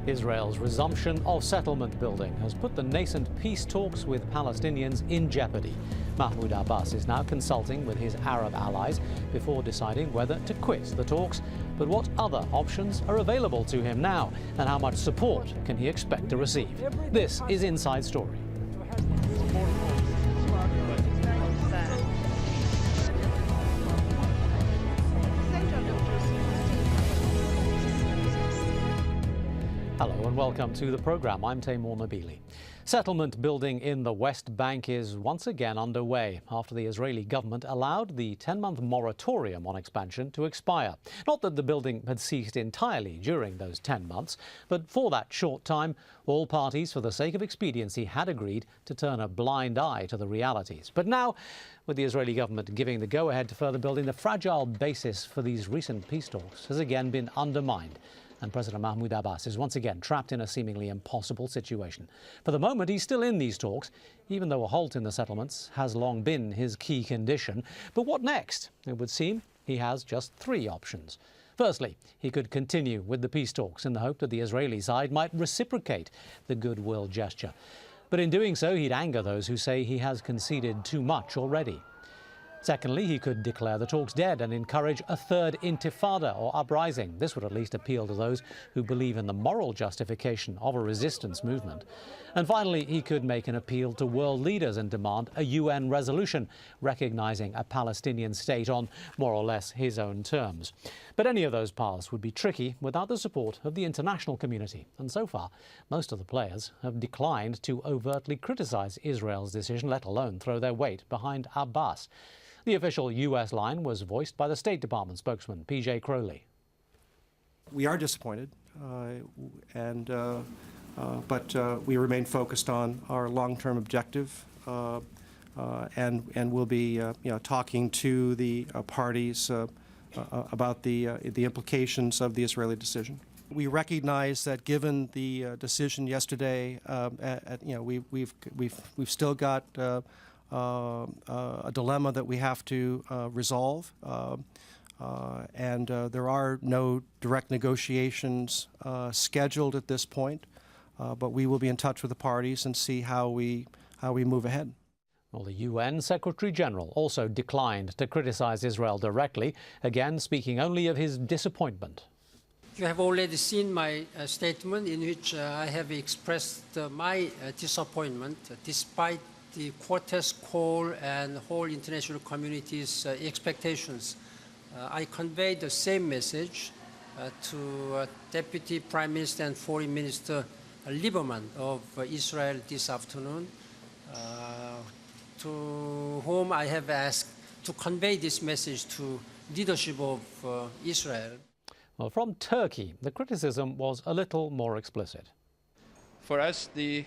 Israel's resumption of settlement building has put the nascent peace talks with Palestinians in jeopardy. Mahmoud Abbas is now consulting with his Arab allies before deciding whether to quit the talks. But what other options are available to him now, and how much support can he expect to receive? This is Inside Story. Hello and welcome to the programme. I'm Taimur Nabili. Settlement building in the West Bank is once again underway after the Israeli government allowed the 10-month moratorium on expansion to expire. Not that the building had ceased entirely during those 10 months, but for that short time, all parties, for the sake of expediency, had agreed to turn a blind eye to the realities. But now, with the Israeli government giving the go-ahead to further building, the fragile basis for these recent peace talks has again been undermined. And President Mahmoud Abbas is once again trapped in a seemingly impossible situation. For the moment, he's still in these talks, even though a halt in the settlements has long been his key condition. But what next? It would seem he has just three options. Firstly, he could continue with the peace talks in the hope that the Israeli side might reciprocate the goodwill gesture. But in doing so, he'd anger those who say he has conceded too much already. Secondly, he could declare the talks dead and encourage a third intifada or uprising. This would at least appeal to those who believe in the moral justification of a resistance movement. And finally, he could make an appeal to world leaders and demand a UN resolution recognizing a Palestinian state on more or less his own terms. But any of those paths would be tricky without the support of the international community. And so far, most of the players have declined to overtly criticize Israel's decision, let alone throw their weight behind Abbas. The official U.S. line was voiced by the State Department spokesman, P.J. Crowley. We are disappointed, but we remain focused on our long-term objective, and we'll be talking to the parties about the implications of the Israeli decision. We recognize that given the decision yesterday, we've still got a dilemma that we have to resolve, and there are no direct negotiations scheduled at this point, but we will be in touch with the parties and see how we move ahead. Well, the UN Secretary General also declined to criticize Israel directly, again speaking only of his disappointment. You have already seen my statement in which I have expressed my disappointment despite the Quartet's call and the whole international community's expectations. I conveyed the same message to Deputy Prime Minister and Foreign Minister Lieberman of Israel this afternoon, to whom I have asked to convey this message to leadership of Israel. Well, from Turkey, the criticism was a little more explicit. For us, the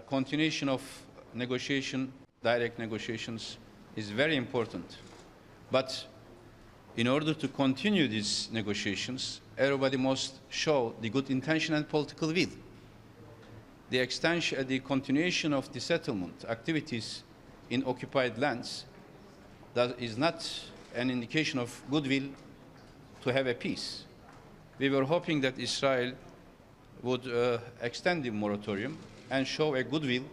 continuation of direct negotiations is very important. But in order to continue these negotiations, everybody must show the good intention and political will. The continuation of the settlement activities in occupied lands is not an indication of goodwill to have a peace. We were hoping that Israel would extend the moratorium and show a goodwill.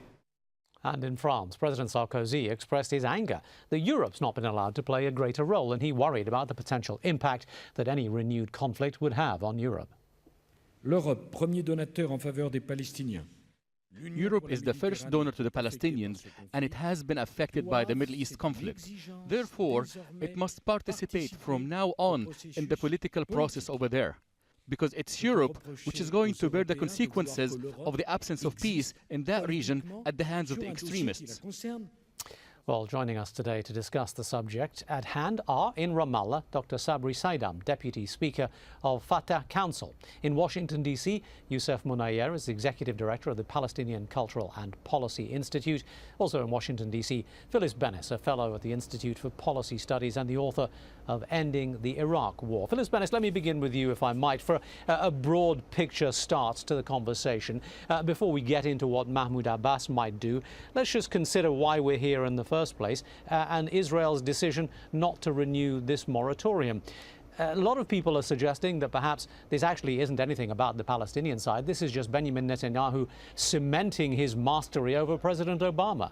And in France, President Sarkozy expressed his anger that Europe's not been allowed to play a greater role, and he worried about the potential impact that any renewed conflict would have on Europe. L'Europe, premier donateur en faveur des Palestiniens. Europe is the first donor to the Palestinians, and it has been affected by the Middle East conflict. Therefore, it must participate from now on in the political process over there, because it's Europe which is going to bear the consequences of the absence of peace in that region at the hands of the extremists. Well, joining us today to discuss the subject at hand are, in Ramallah, Dr. Sabri Saidam, Deputy Speaker of FATAH Council. In Washington, D.C., Youssef Munayyer is Executive Director of the Palestinian Cultural and Policy Institute. Also in Washington, D.C., Phyllis Bennis, a Fellow at the Institute for Policy Studies and the author of Ending the Iraq War. Phyllis Bennis, let me begin with you, if I might, for a broad picture start to the conversation. Before we get into what Mahmoud Abbas might do, let's just consider why we're here in the first place and Israel's decision not to renew this moratorium. a lot of people are suggesting that perhaps this actually isn't anything about the Palestinian side. This is just Benjamin Netanyahu cementing his mastery over President Obama.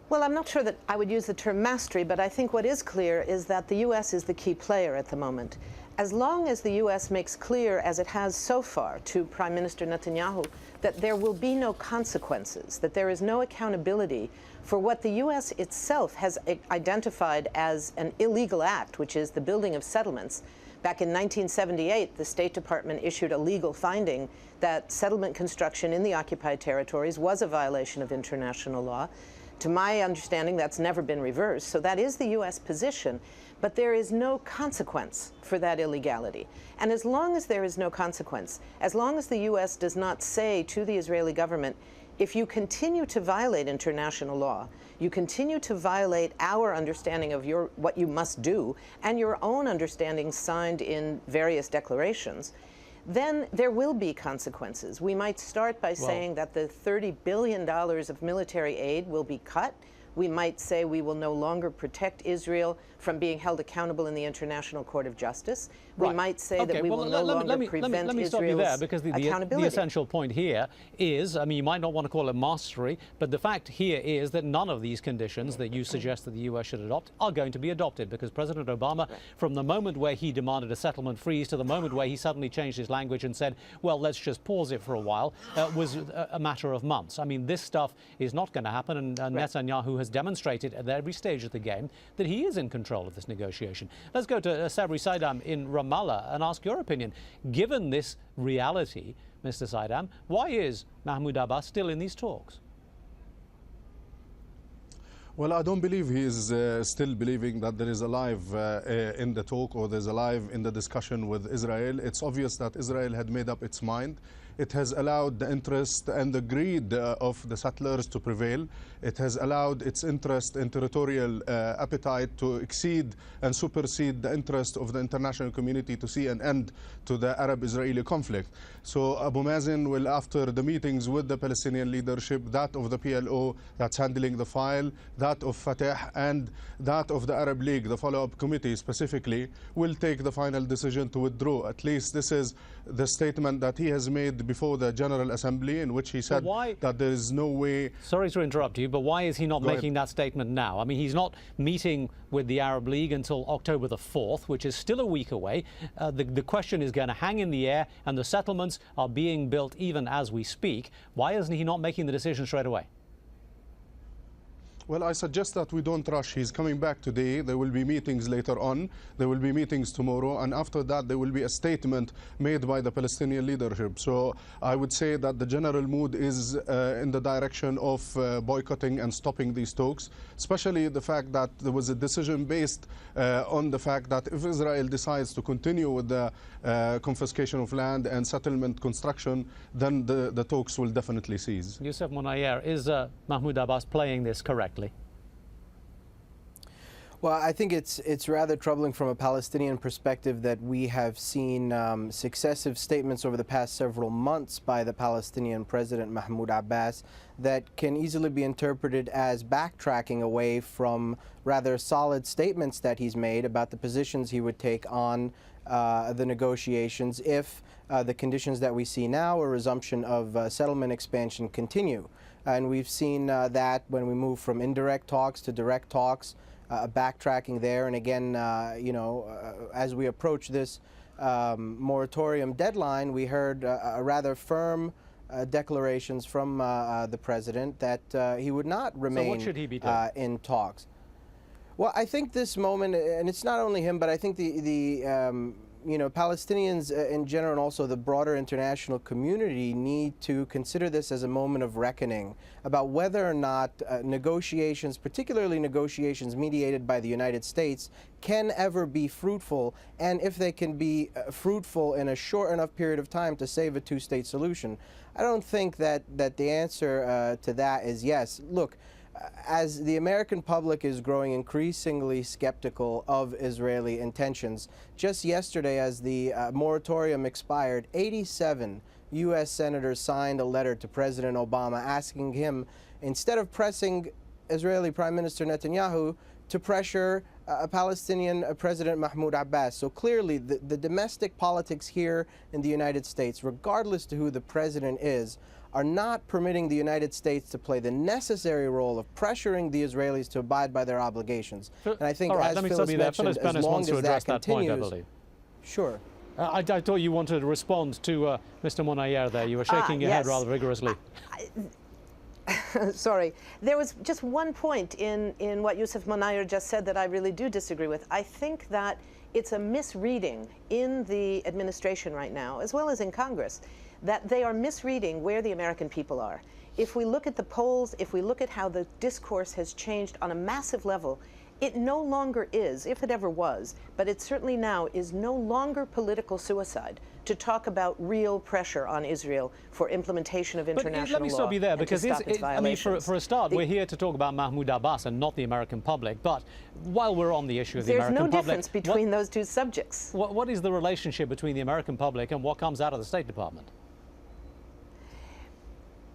Well, I'm not sure that I would use the term mastery, but I think what is clear is that the U.S. is the key player at the moment. As long as the U.S. makes clear, as it has so far to Prime Minister Netanyahu, that there will be no consequences, that there is no accountability for what the U.S. itself has identified as an illegal act, which is the building of settlements. Back in 1978, the State Department issued a legal finding that settlement construction in the occupied territories was a violation of international law. To my understanding, that's never been reversed. So that is the U.S. position. But there is no consequence for that illegality. And as long as there is no consequence, as long as the U.S. does not say to the Israeli government, if you continue to violate international law, you continue to violate our understanding of what you must do and your own understanding signed in various declarations, then there will be consequences. We might start by saying that the $30 billion of military aid will be cut. We might say we will no longer protect Israel from being held accountable in the International Court of Justice. We might say that we will no longer prevent let me stop you there, Israel's because the accountability. essential point here is, I mean, you might not want to call it mastery, but the fact here is that none of these conditions that you suggest that the U.S. should adopt are going to be adopted, because President Obama, from the moment where he demanded a settlement freeze to the moment where he suddenly changed his language and said, well, let's just pause it for a while, was a matter of months. I mean, this stuff is not going to happen, and Netanyahu has demonstrated at every stage of the game that he is in control of this negotiation. Let's go to Sabri Saidam in Ramallah and ask your opinion. Given this reality, Mr. Saidam, why is Mahmoud Abbas still in these talks? Well, I don't believe he is still believing that there is a live in the talk, or there's a live in the discussion with Israel. It's obvious that Israel had made up its mind. It has allowed the interest and the greed of the settlers to prevail. It has allowed its interest and territorial appetite to exceed and supersede the interest of the international community to see an end to the Arab-Israeli conflict. So Abu Mazen will, after the meetings with the Palestinian leadership, that of the PLO that's handling the file, that of FATAH, and that of the Arab League, the follow-up committee specifically, will take the final decision to withdraw. At least this is the statement that he has made before the General Assembly, in which he said that there is no way... Sorry to interrupt you, but why is he not making that statement now? I mean, he's not meeting with the Arab League until October the 4th, which is still a week away. The question is going to hang in the air, and the settlements are being built even as we speak. Why isn't he not making the decision straight away? Well, I suggest that we don't rush. He's coming back today. There will be meetings later on. There will be meetings tomorrow. And after that, there will be a statement made by the Palestinian leadership. So I would say that the general mood is in the direction of boycotting and stopping these talks, especially the fact that there was a decision based on the fact that if Israel decides to continue with the confiscation of land and settlement construction, then the talks will definitely cease. Youssef Monayer, is Mahmoud Abbas playing this correctly? Well, I think it's rather troubling from a Palestinian perspective that we have seen successive statements over the past several months by the Palestinian President Mahmoud Abbas that can easily be interpreted as backtracking away from rather solid statements that he's made about the positions he would take on the negotiations if the conditions that we see now, a resumption of settlement expansion, continue. And we've seen that when we move from indirect talks to direct talks, backtracking there. And again, as we approach this moratorium deadline, we heard a rather firm declarations from the president that he would not remain so what should he be doing? In talks. Well, I think this moment, and it's not only him, but I think Palestinians in general and also the broader international community need to consider this as a moment of reckoning about whether or not negotiations, particularly negotiations mediated by the United States, can ever be fruitful, and if they can be fruitful in a short enough period of time to save a two-state solution. I don't think that the answer to that is yes. Look, as the American public is growing increasingly skeptical of Israeli intentions, just yesterday as the moratorium expired, 87 U.S. senators signed a letter to President Obama asking him, instead of pressing Israeli Prime Minister Netanyahu, to pressure Palestinian President Mahmoud Abbas. So clearly the domestic politics here in the United States, regardless to who the president is, are not permitting the United States to play the necessary role of pressuring the Israelis to abide by their obligations. And I think, as Phyllis mentioned, as long as that continues... Sure. I thought you wanted to respond to Mr. Monayer there. You were shaking your head rather vigorously. Sorry. There was just one point in what Yusuf Monayer just said that I really do disagree with. I think that it's a misreading in the administration right now, as well as in Congress, that they are misreading where the American people are. If we look at the polls, if we look at how the discourse has changed on a massive level, it no longer is, if it ever was, but it certainly now is no longer political suicide to talk about real pressure on Israel for implementation of international law. Let me stop you there, because I mean, for a start, we're here to talk about Mahmoud Abbas and not the American public. But while we're on the issue of the American public, there's no difference between those two subjects. What is the relationship between the American public and what comes out of the State Department?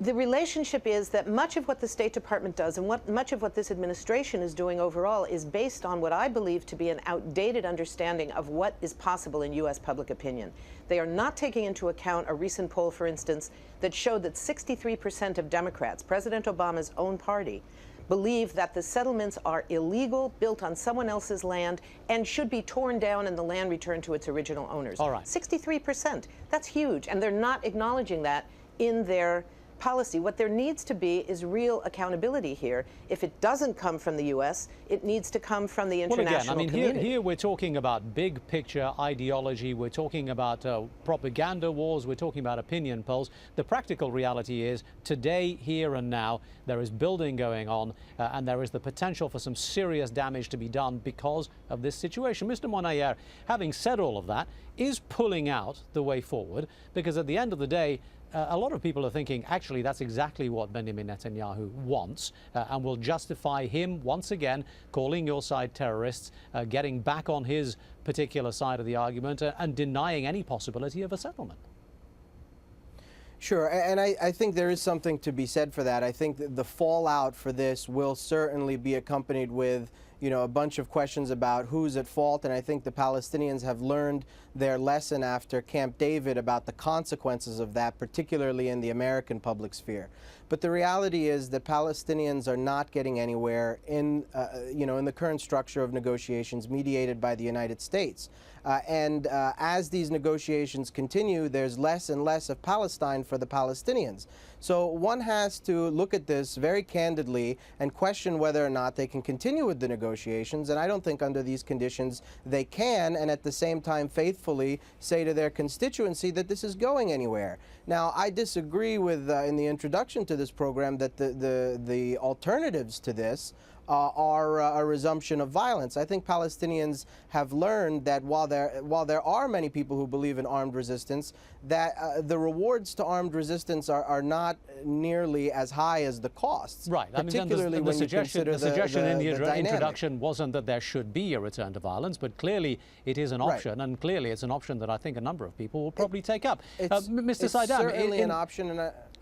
The relationship is that much of what the State Department does and much of what this administration is doing overall is based on what I believe to be an outdated understanding of what is possible in U.S. public opinion. They are not taking into account a recent poll, for instance, that showed that 63% of Democrats, President Obama's own party, believe that the settlements are illegal, built on someone else's land, and should be torn down and the land returned to its original owners. All right. 63%. That's huge, and they're not acknowledging that in their policy. What there needs to be is real accountability here. If it doesn't come from the U.S., it needs to come from the international community. I mean, here we're talking about big picture ideology. We're talking about propaganda wars. We're talking about opinion polls. The practical reality is today, here and now, there is building going on, and there is the potential for some serious damage to be done because of this situation. Mr. Monayer, having said all of that, is pulling out the way forward, because at the end of the day, a lot of people are thinking, actually, that's exactly what Benjamin Netanyahu wants, and will justify him once again calling your side terrorists, getting back on his particular side of the argument, and denying any possibility of a settlement. Sure, and I think there is something to be said for that. I think that the fallout for this will certainly be accompanied with, a bunch of questions about who's at fault, and I think the Palestinians have learned their lesson after Camp David about the consequences of that, particularly in the American public sphere. But the reality is that Palestinians are not getting anywhere in the current structure of negotiations mediated by the United States. As these negotiations continue, there's less and less of Palestine for the Palestinians. So one has to look at this very candidly and question whether or not they can continue with the negotiations. And I don't think under these conditions they can, and at the same time faithfully say to their constituency that this is going anywhere. Now, I disagree with, in the introduction to this program, that the alternatives to this are a resumption of violence. I think Palestinians have learned that while there are many people who believe in armed resistance, that the rewards to armed resistance are not nearly as high as the costs. Right. Particularly when you consider the suggestion in the dynamic. introduction wasn't that there should be a return to violence, but clearly it is an option, and clearly it's an option that I think a number of people will probably take up. Mr. Saidam, certainly an option.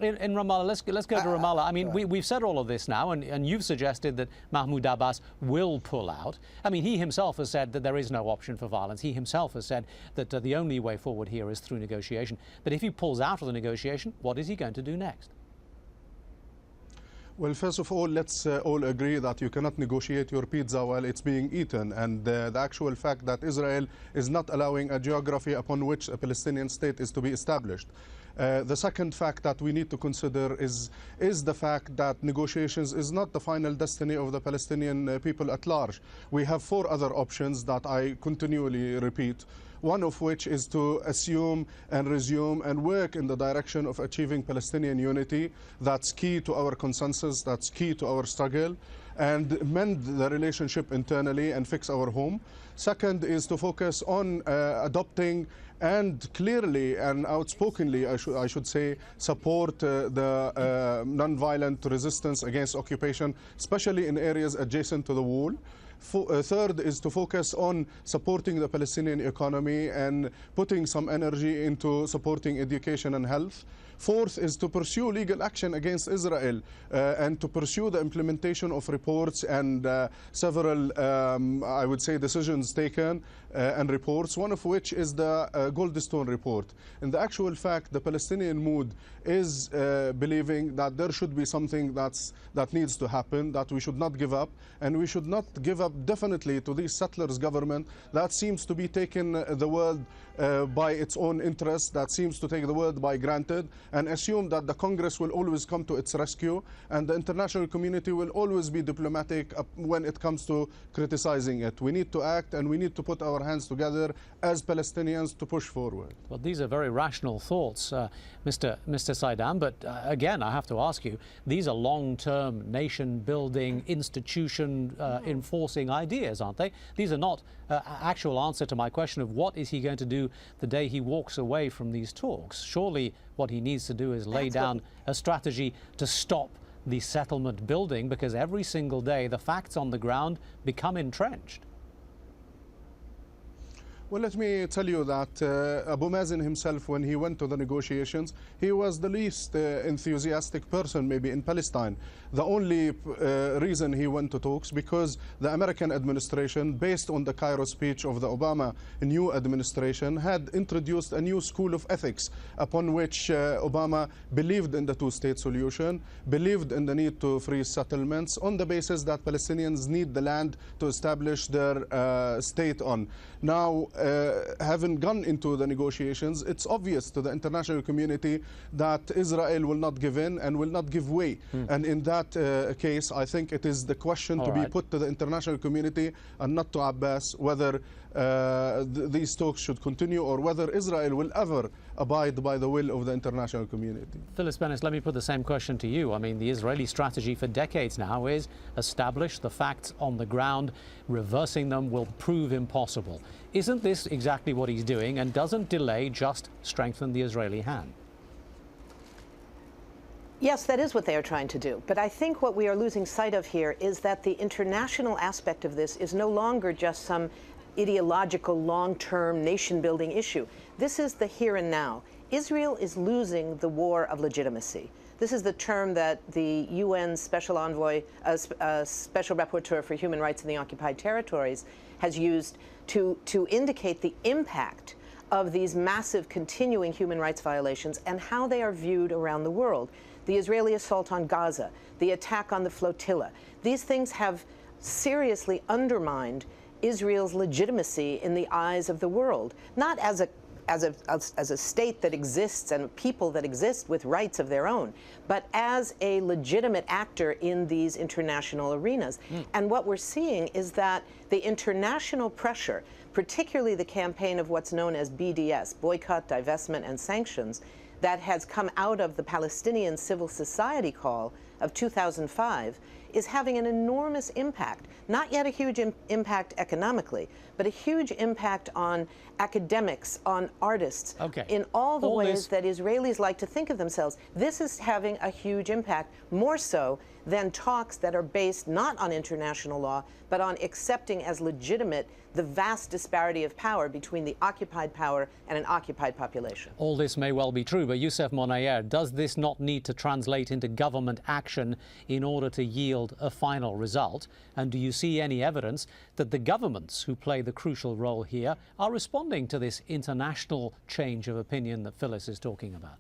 In Ramallah, let's go to Ramallah. I mean, we've said all of this now, and you've suggested that Mahmoud Abbas will pull out. I mean, he himself has said that there is no option for violence. He himself has said that the only way forward here is through negotiation. But if he pulls out of the negotiation, what is he going to do next? Well, first of all, let's all agree that you cannot negotiate your pizza while it's being eaten. And the actual fact that Israel is not allowing a geography upon which a Palestinian state is to be established. The second fact that we need to consider is the fact that negotiations is not the final destiny of the Palestinian people at large. We have 4 other options that I continually repeat, one of which is to assume and resume and work in the direction of achieving Palestinian unity. That's key to our consensus, that's key to our struggle, and mend the relationship internally and fix our home. Second is to focus on adopting and clearly and outspokenly, I should say, support the non-violent resistance against occupation, especially in areas adjacent to the wall. Third is to focus on supporting the Palestinian economy and putting some energy into supporting education and health. Fourth is to pursue legal action against Israel and to pursue the implementation of reports and several, I would say, decisions taken and reports, one of which is the Goldstone report. In the actual fact, the Palestinian mood is believing that there should be something that needs to happen, that we should not give up, and we should not give up definitely to these settlers' government that seems to be taking the world by its own interest, that seems to take the world by granted, and assume that the Congress will always come to its rescue, and the international community will always be diplomatic when it comes to criticizing it. We need to act, and we need to put our hands together as Palestinians to push forward. Well, these are very rational thoughts, Mr. Saidam, but again, I have to ask you, these are long-term nation-building, institution-enforcing ideas, aren't they? These are not actual answer to my question of what is he going to do the day he walks away from these talks. Surely what he needs to do is lay down a strategy to stop the settlement building, because every single day the facts on the ground become entrenched. Well, let me tell you that Abu Mazen himself, when he went to the negotiations, he was the least enthusiastic person maybe in Palestine. The only reason he went to talks because the American administration, based on the Cairo speech of the Obama new administration, had introduced a new school of ethics upon which Obama believed in the two-state solution, believed in the need to free settlements on the basis that Palestinians need the land to establish their state on. Now, having gone into the negotiations, it's obvious to the international community that Israel will not give in and will not give way. And in that case, I think it is the question to be put to the international community and not to Abbas whether these talks should continue or whether Israel will ever abide by the will of the international community. Phyllis Bennis, let me put the same question to you. I mean, the Israeli strategy for decades now is establish the facts on the ground. Reversing them will prove impossible. Isn't this exactly what he's doing, and doesn't delay just strengthen the Israeli hand? Yes, that is what they are trying to do. But I think what we are losing sight of here is that the international aspect of this is no longer just some ideological, long-term, nation-building issue. This is the here and now. Israel is losing the war of legitimacy. This is the term that the UN Special Envoy, Special Rapporteur for Human Rights in the Occupied Territories has used to indicate the impact of these massive continuing human rights violations and how they are viewed around the world. The Israeli assault on Gaza, the attack on the flotilla, these things have seriously undermined Israel's legitimacy in the eyes of the world, not as a state that exists and people that exist with rights of their own, but as a legitimate actor in these international arenas. And what we're seeing is that the international pressure, particularly the campaign of what's known as BDS, boycott, divestment, and sanctions, that has come out of the Palestinian civil society call of 2005, is having an enormous impact. Not yet a huge impact economically, but a huge impact on academics, on artists, in all the ways that Israelis like to think of themselves. This is having a huge impact, more so than talks that are based not on international law, but on accepting as legitimate the vast disparity of power between the occupied power and an occupied population. All this may well be true, but Youssef Monayer, does this not need to translate into government action in order to yield a final result? And do you see any evidence that the governments who play the crucial role here are responding to this international change of opinion that Phyllis is talking about?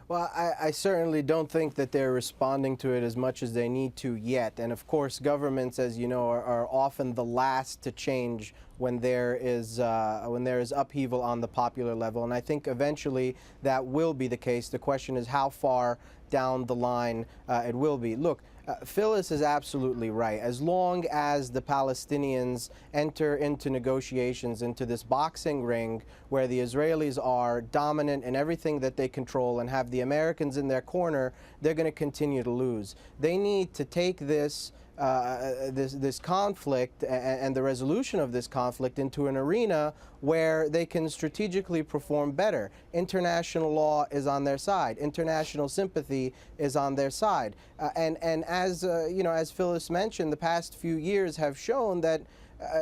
Well, I certainly don't think that they're responding to it as much as they need to yet. And of course, governments, as you know, are often the last to change when there is upheaval on the popular level. And I think eventually that will be the case. The question is how far down the line it will be. Look, Phyllis is absolutely right. As long as the Palestinians enter into negotiations, into this boxing ring where the Israelis are dominant in everything that they control and have the Americans in their corner, they're going to continue to lose. They need to take this this conflict and the resolution of this conflict into an arena where they can strategically perform better. International law is on their side. International sympathy is on their side. And as as Phyllis mentioned, the past few years have shown that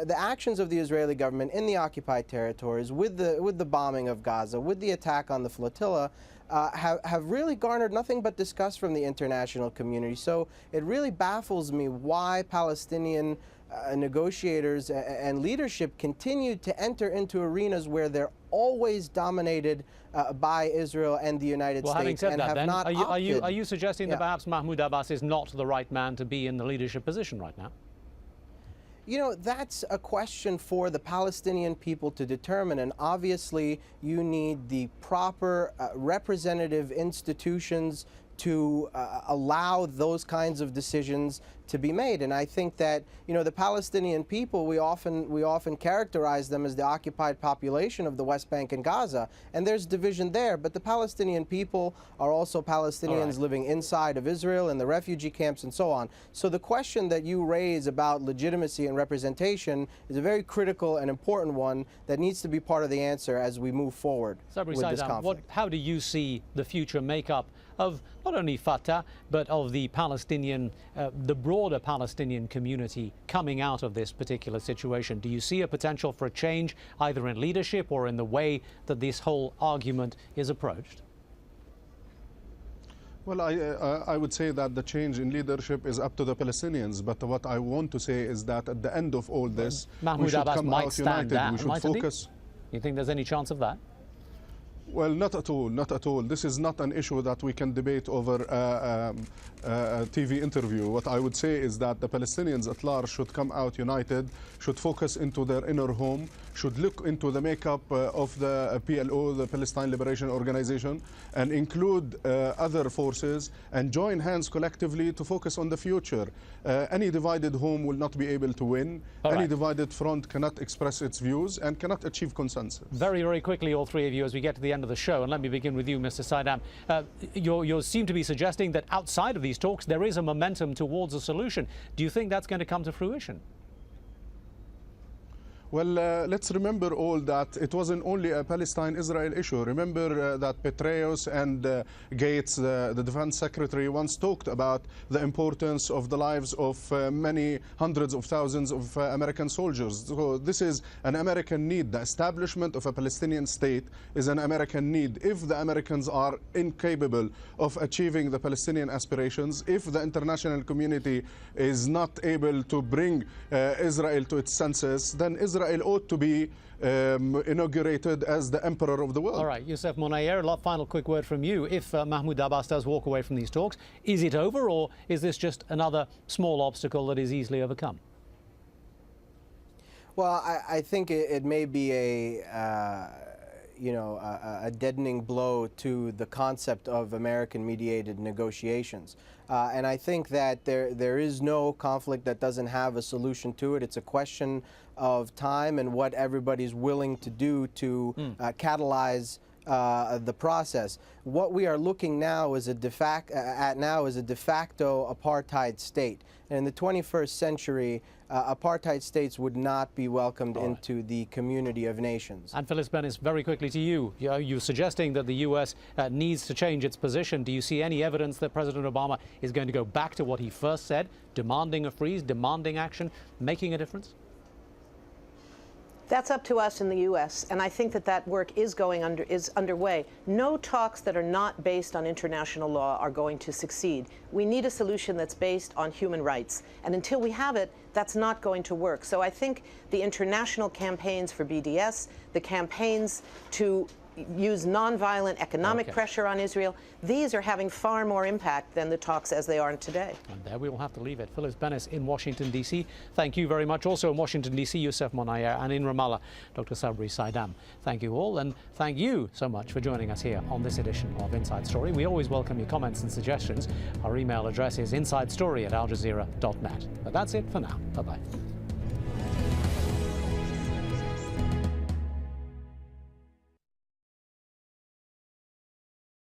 the actions of the Israeli government in the occupied territories, with the bombing of Gaza, with the attack on the flotilla, have really garnered nothing but disgust from the international community. So it really baffles me why Palestinian negotiators and leadership continue to enter into arenas where they're always dominated by Israel and the United States. Having said and that, have then, not are you suggesting that Yeah. perhaps Mahmoud Abbas is not the right man to be in the leadership position right now? You know, that's a question for the Palestinian people to determine, and obviously you need the proper representative institutions to allow those kinds of decisions to be made. And I think that, the Palestinian people, we often characterize them as the occupied population of the West Bank and Gaza, and there's division there. But the Palestinian people are also Palestinians living inside of Israel in the refugee camps and so on. So the question that you raise about legitimacy and representation is a very critical and important one that needs to be part of the answer as we move forward Sabri, with this Saidam, conflict. how do you see the future makeup of not only FATAH, but of the Palestinian, the broader Palestinian community coming out of this particular situation? Do you see a potential for a change either in leadership or in the way that this whole argument is approached? Well, I would say that the change in leadership is up to the Palestinians. But what I want to say is that at the end of all this, we Mahmoud should Abbas come might out stand united. down, We should mightn't he? focus. You think there's any chance of that? Well, not at all, not at all. This is not an issue that we can debate over a TV interview. What I would say is that the Palestinians at large should come out united, should focus into their inner home, should look into the makeup of the PLO, the Palestine Liberation Organization, and include other forces and join hands collectively to focus on the future. Any divided home will not be able to win. Any divided front cannot express its views and cannot achieve consensus. Very, very quickly, all three of you, as we get to the end of the show, and let me begin with you, Mr. Saidam. You seem to be suggesting that outside of these talks, there is a momentum towards a solution. Do you think that's going to come to fruition? Well, let's remember all that it wasn't only a Palestine-Israel issue. Remember that Petraeus and Gates, the defense secretary, once talked about the importance of the lives of many hundreds of thousands of American soldiers. So this is an American need. The establishment of a Palestinian state is an American need. If the Americans are incapable of achieving the Palestinian aspirations, if the international community is not able to bring Israel to its senses, then Israel ought to be inaugurated as the emperor of the world. All right, Youssef Monayer, a final quick word from you. If Mahmoud Abbas does walk away from these talks, is it over, or is this just another small obstacle that is easily overcome? Well, I think it may be a deadening blow to the concept of American-mediated negotiations. And I think that there is no conflict that doesn't have a solution to it. It's a question of time and what everybody's willing to do to catalyze the process. What we are looking now is a de facto apartheid state. And in the 21st century, apartheid states would not be welcomed into the community of nations. And Phyllis Bennis, very quickly to you. You're suggesting that the U.S. needs to change its position. Do you see any evidence that President Obama is going to go back to what he first said, demanding a freeze, demanding action, making a difference? That's up to us in the U.S., and I think that work is underway. No talks that are not based on international law are going to succeed. We need a solution that's based on human rights, and until we have it, that's not going to work. So I think the international campaigns for BDS, the campaigns to use nonviolent economic pressure on Israel, these are having far more impact than the talks as they are today. And there we will have to leave it. Phyllis Bennis in Washington, D.C. Thank you very much. Also in Washington, D.C., Youssef Monayer, and in Ramallah, Dr. Sabri Saidam. Thank you all, and thank you so much for joining us here on this edition of Inside Story. We always welcome your comments and suggestions. Our email address is insidestory@aljazeera.net. But that's it for now. Bye-bye.